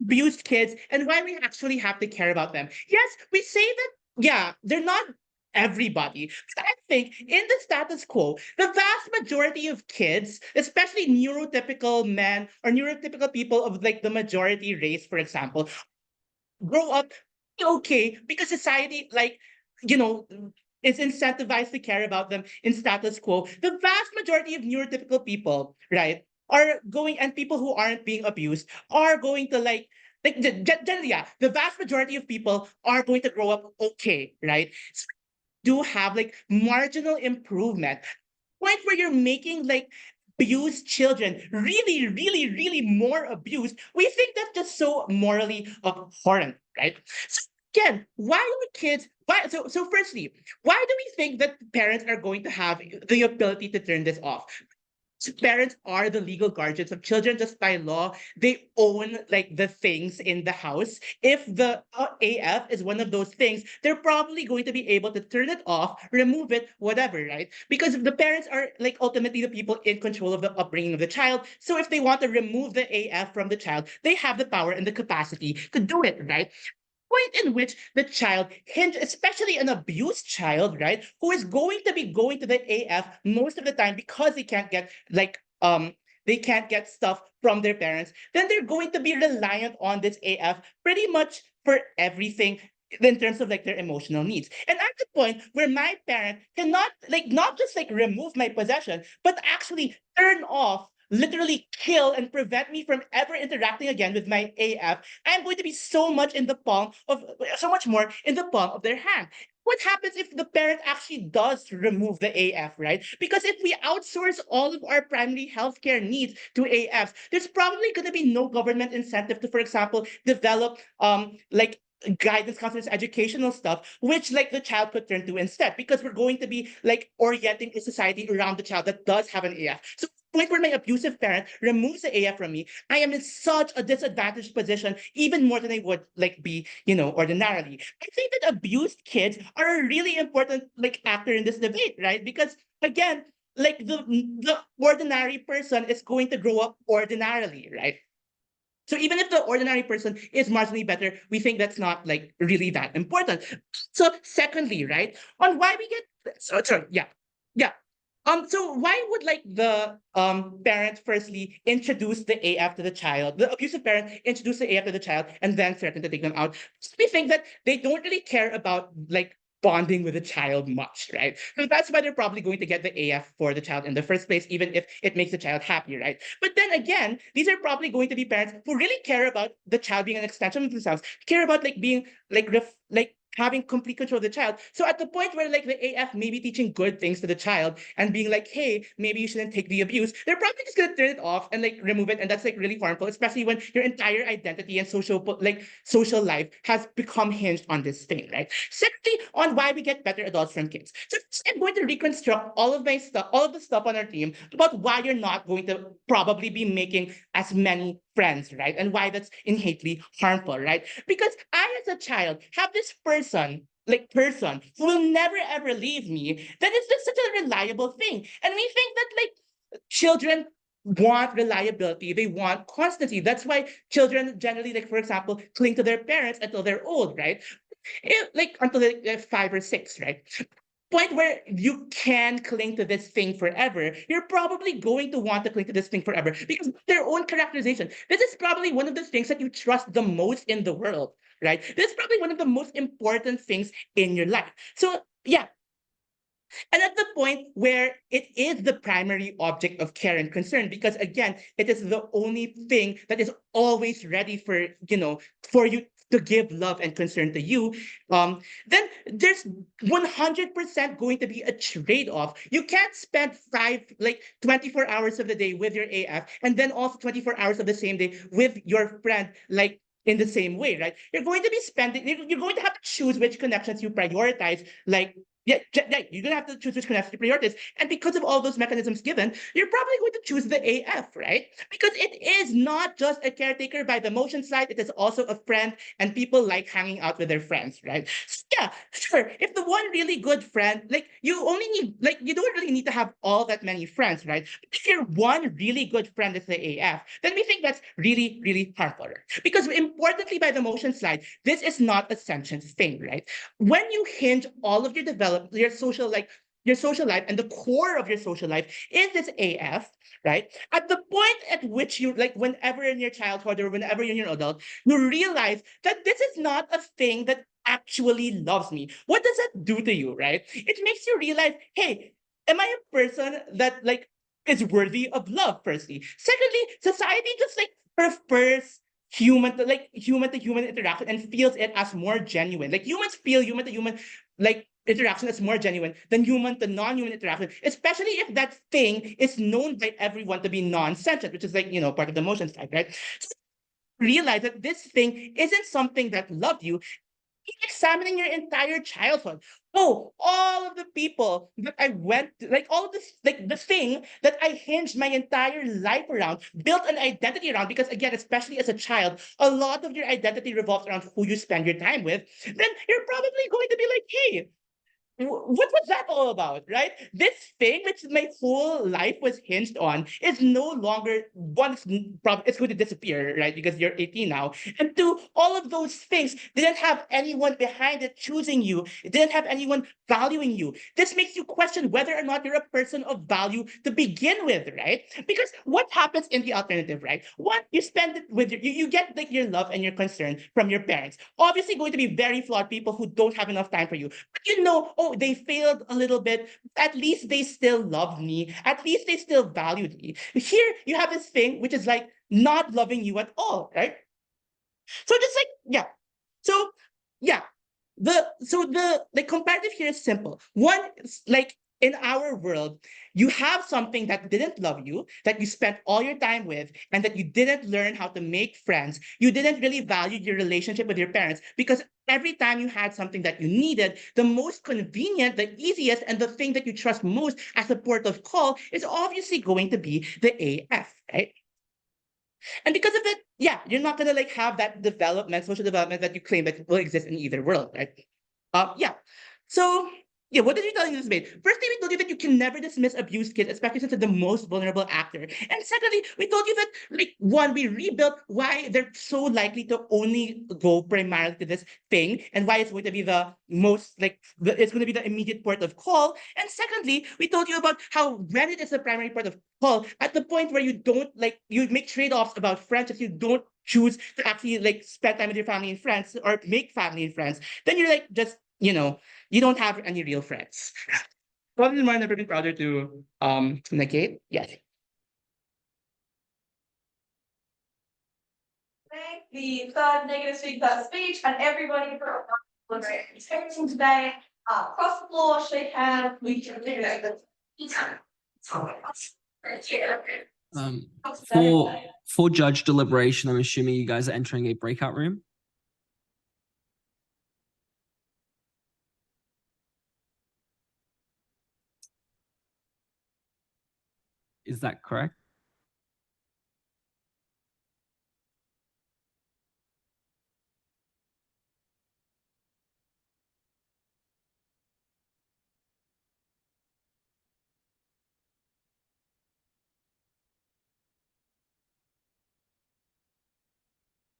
Speaker 9: abused kids and why we actually have to care about them. Yes, we say that, yeah, they're not everybody. But I think in the status quo, the vast majority of kids, especially neurotypical men or neurotypical people of like the majority race, for example, grow up okay because society, like, you know, is incentivized to care about them in status quo. The vast majority of neurotypical people, right, are going, and people who aren't being abused are going to like generally, yeah, the vast majority of people are going to grow up okay, right? So do have like marginal improvement. Point where you're making like abused children really, really, really more abused. We think that's just so morally abhorrent, right? So again, why do kids? Why? So firstly, why do we think that parents are going to have the ability to turn this off? parents are the legal guardians of children just by law. They own like the things in the house. If the AF is one of those things, they're probably going to be able to turn it off, remove it, whatever, right? Because the parents are like ultimately the people in control of the upbringing of the child. So if they want to remove the AF from the child, they have the power and the capacity to do it, right? Point in which the child hinge, especially an abused child, right, who is going to be going to the AF most of the time because they can't get they can't get stuff from their parents, then they're going to be reliant on this AF pretty much for everything in terms of like their emotional needs. And at the point where my parent cannot like not just like remove my possession, but actually turn off, literally kill and prevent me from ever interacting again with my AF, I'm going to be so much more in the palm of their hand. What happens if the parent actually does remove the AF, right? Because if we outsource all of our primary healthcare needs to AFs, there's probably going to be no government incentive to, for example, develop like guidance counselors, educational stuff, which like the child could turn to instead, because we're going to be like orienting a society around the child that does have an AF. So point where my abusive parent removes the AF from me, I am in such a disadvantaged position, even more than I would like be, ordinarily. I think that abused kids are a really important like actor in this debate, right? Because again, like the ordinary person is going to grow up ordinarily, right? So even if the ordinary person is marginally better, we think that's not like really that important. So secondly, right, on why we get so why would like the parent firstly introduce the AF to the child, the abusive parent introduce the AF to the child and then threaten to take them out? We think that they don't really care about like bonding with the child much, right? So that's why they're probably going to get the AF for the child in the first place, even if it makes the child happy, right? But then again, these are probably going to be parents who really care about the child being an extension of themselves, care about like being like having complete control of the child. So at the point where like the AF may be teaching good things to the child and being like, hey, maybe you shouldn't take the abuse, they're probably just gonna turn it off and like remove it. And that's like really harmful, especially when your entire identity and social life has become hinged on this thing, right? Secondly, on why we get better adults from kids. So I'm going to reconstruct all of the stuff on our team about why you're not going to probably be making as many friends, right? And why that's innately harmful, right? Because I, as a child, have this person who will never ever leave me, that is just such a reliable thing. And we think that like children want reliability, they want constancy. That's why children generally, like for example, cling to their parents until they're old, right? Like until they're 5 or 6, right? Point where you can cling to this thing forever, you're probably going to want to cling to this thing forever because their own characterization. This is probably one of the things that you trust the most in the world, right? This is probably one of the most important things in your life. So yeah. And at the point where it is the primary object of care and concern, because again, it is the only thing that is always ready for, for you to give love and concern to you, then there's 100% going to be a trade-off. You can't spend 24 hours of the day with your AF and then also 24 hours of the same day with your friend, like in the same way, right? You're going to have to choose which connections you prioritize, like you're gonna have to choose which connections you prioritize. And because of all those mechanisms given, you're probably going to choose the AF, right? Because it is not just a caretaker by the motion side, it is also a friend, and people like hanging out with their friends, right? So yeah, sure. If the one really good friend, like you don't really need to have all that many friends, right? If your one really good friend is the AF, then we think that's really, really harmful. Because importantly, by the motion side, this is not a sentient thing, right? When you hinge all of your social life and the core of your social life is this AF, right? At the point at which you whenever in your childhood or whenever you're an adult, you realize that this is not a thing that actually loves me. What does that do to you, right? It makes you realize, hey, am I a person that is worthy of love, firstly? Secondly, society just prefers human to human interaction and feels it as more genuine. Like humans feel human to human interaction is more genuine than human to non-human interaction, especially if that thing is known by everyone to be non-sentient, which is part of the motion side, right? So realize that this thing isn't something that loved you. Keep examining your entire childhood. Oh, all of the people that I went to, like all of this, like the thing that I hinged my entire life around, built an identity around, because again, especially as a child, a lot of your identity revolves around who you spend your time with, then you're probably going to be like, hey, what was that all about, right? This thing which my whole life was hinged on is no longer it's going to disappear, right? Because you're 18 now. And two, all of those things didn't have anyone behind it choosing you. It didn't have anyone valuing you. This makes you question whether or not you're a person of value to begin with, right? Because what happens in the alternative, right? One, you spend it with you get like your love and your concern from your parents. Obviously going to be very flawed people who don't have enough time for you. But you know, oh, they failed a little bit. At least they still loved me. At least they still valued me. Here you have this thing which is like not loving you at all, right? So just like, yeah. So yeah. The comparative here is simple. One, like in our world, you have something that didn't love you, that you spent all your time with, and that you didn't learn how to make friends. You didn't really value your relationship with your parents because every time you had something that you needed, the most convenient, the easiest, and the thing that you trust most as a port of call is obviously going to be the AF, right? And because of it, yeah, you're not gonna like have that development, social development that you claim that will exist in either world, right? Yeah. So yeah, what did you tell you this made? Firstly, we told you that you can never dismiss abused kids, especially since they're the most vulnerable actor. And secondly, we told you that like one, we rebuilt why they're so likely to only go primarily to this thing and why it's going to be the most like it's going to be the immediate port of call. And secondly, we told you about how when it is the primary port of call, at the point where you don't like you make trade-offs about friendships, you don't choose to actually like spend time with your family and friends or make family and friends, then you're like just you don't have any real friends. Probably more never been prouder to negate. Yes.
Speaker 5: Thank the third negative speaker speech and everybody for attending today. Across the floor, shake hands. We can do that.
Speaker 10: For judge deliberation, I'm assuming you guys are entering a breakout room. Is that correct?